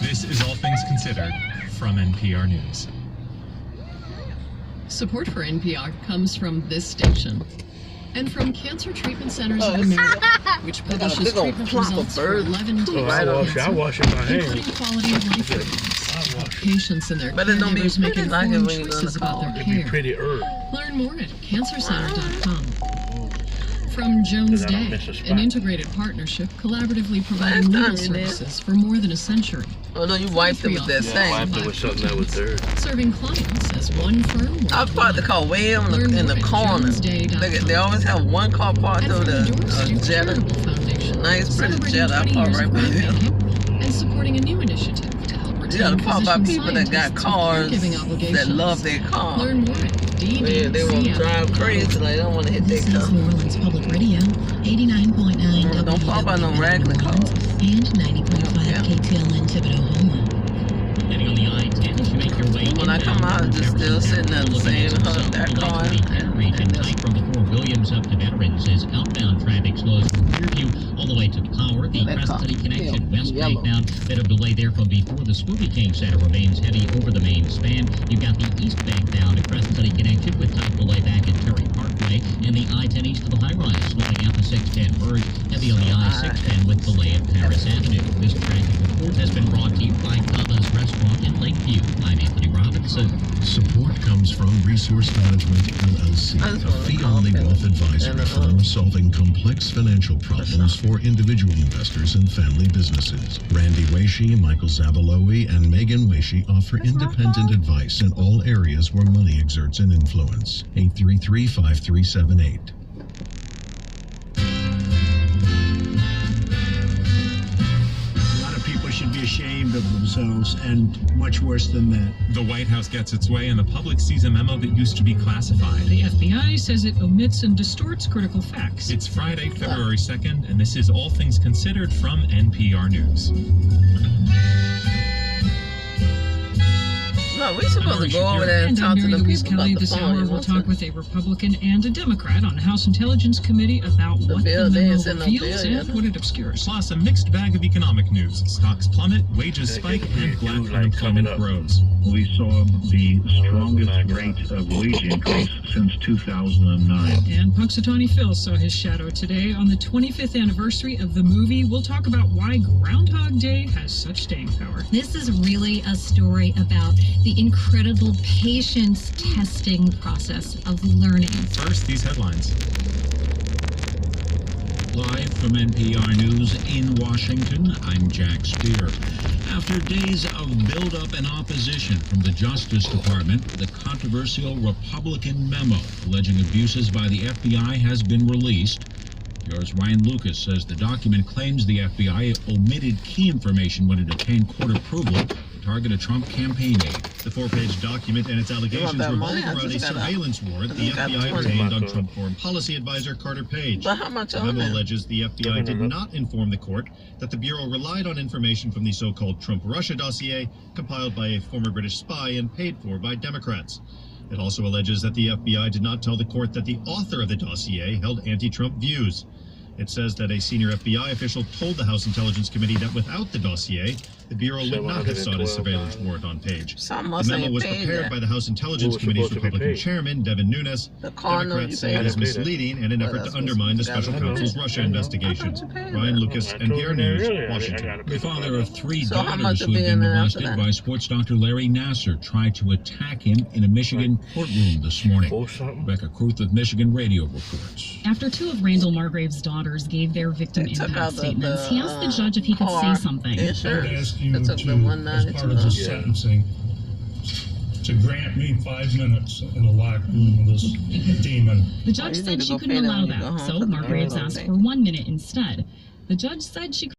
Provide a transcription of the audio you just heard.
This is All Things Considered from NPR News. Support for NPR comes from this station and from Cancer Treatment Centers of America, which publishes treatment results for 11 types of cancer, I wash it by hand. including quality of life outcomes. Patients and their caregivers make informed choices about their care. Learn more at cancercenter.com. From Jones Day, an integrated partnership collaboratively providing legal services for more than a century. Oh no, you wiped it with that thing. I wiped it with something that was dirt. Serving clients as one firm. I parked the car way in the corner. They always have one car parked over the Jetta. Nice, pretty Jetta. I parked right by there. And supporting a new initiative to help retain You gotta park by people that got cars that love their car. Learn more at DDCM. They won't drive crazy. They don't want to hit their car. This is New Orleans Public Radio, 89.9 Don't park by no regular car. And 90.5 KTLN Thibodeau Homeland. Heading on the I-10 to make your way. When I come out, it's just still sitting at the same that car. Region tight from the Fort Williams up to Veterans as outbound traffic slows from Clearview all the way to Power. The Crescent City connection westbound. Bit of delay there from before the Smoothie King Center remains heavy over the main span. You've got the eastbound down to Crescent City connection with tight delay back at Terry Parkway and the I-10 east to the high rise slowing out the 610 merge. Heavy on the I-610 with delay at Paris Avenue. This traffic report has been brought to you by Kava's Restaurant in Lakeview. I'm Anthony Robinson. Support comes from Resource Management LLC, a fee-only wealth advisory firm solving complex financial problems for individual investors and family businesses. Randy Weishi, Michael Zavalowi, and Megan Weishi offer independent advice in all areas where money exerts an influence. 833-5378. Should be ashamed of themselves, and much worse than that. The White House gets its way and the public sees a memo that used to be classified. The FBI says it omits and distorts critical facts. It's Friday, February 2nd, and this is All Things Considered from NPR News. No, we're supposed to go over there and talk to the people about the this hour phone. we'll talk with a Republican and a Democrat on the House Intelligence Committee about what the memo reveals and what it obscures. Plus, a mixed bag of economic news. Stocks plummet, wages spike, and black unemployment grows. We saw the strongest rate of wage increase since 2009. And Punxsutawney Phil saw his shadow today on the 25th anniversary of the movie. We'll talk about why Groundhog Day has such staying power. This is really a story about the incredible patience testing process of learning. First, these headlines. Live from NPR News in Washington, I'm Jack Speer. After days of buildup and opposition from the Justice Department, the controversial Republican memo alleging abuses by the FBI has been released. Yours Ryan Lucas says the document claims the FBI omitted key information when it obtained court approval to target a Trump campaign aide. The 4-page document and its allegations revolve around a surveillance warrant the FBI obtained on Trump foreign policy advisor Carter Page. But how much The memo alleges the FBI did not inform the court that the Bureau relied on information from the so-called Trump-Russia dossier compiled by a former British spy and paid for by Democrats. It also alleges that the FBI did not tell the court that the author of the dossier held anti-Trump views. It says that a senior FBI official told the House Intelligence Committee that without the dossier, the Bureau would not have sought a surveillance warrant on Page. The memo was prepared by the House Intelligence Committee's Republican chairman, Devin Nunes. Democrats say it is misleading in an effort to undermine the special counsel's Russia investigation. Ryan Lucas, NPR News, Washington. The father of three daughters who had been molested by sports doctor Larry Nasser tried to attack him in a Michigan courtroom this morning. Rebecca Kruth of Michigan Radio reports. After two of Randall Margrave's daughters gave their victim impact statements, he asked the judge if he could say something. I would ask you to, as part of the sentencing, to grant me 5 minutes in a locked room with this demon. The judge said she couldn't allow that, so Margraves asked for 1 minute instead. The judge said she